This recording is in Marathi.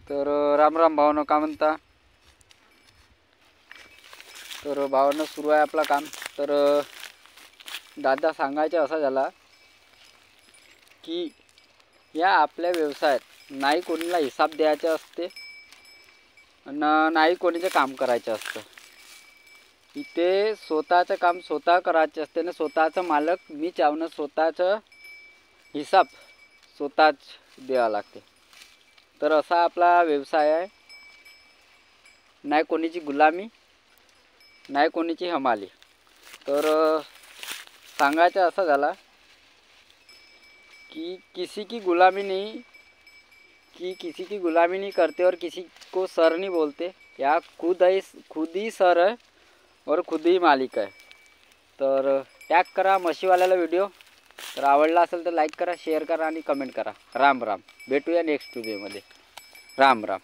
तर राम राम भावानं, का म्हणता? तर भावानं सुरू आहे आपला काम. तर दादा सांगायचं असा झाला की या आपल्या व्यवसायात नाही कोणीला हिसाब द्यायचा असते आणि नाही कोणीचं काम करायचं असतं. इथे स्वतःचं काम स्वतः करायचं असते आणि स्वतःचं मालक मी चावणं, स्वतःचं हिसाब स्वतःच द्यावा लागते. तर असा आपला व्यवसाय आहे. नाही कोणीची गुलामी, नाही कोणीची हमाली. तर सांगायचं असं झाला कि किसी की गुलामी नहीं, कि किसी की गुलामी नहीं करते और किसी को सर नहीं बोलते. या खुद ही सर है और खुद ही मालिक आहे. तर टॅग करा म्हशीवाल्याला व्हिडिओ. तर आवडला असेल तर लाईक करा, शेअर करा आणि कमेंट करा. राम राम. भेटूया नेक्स्ट व्हिडिओमध्ये. राम राम.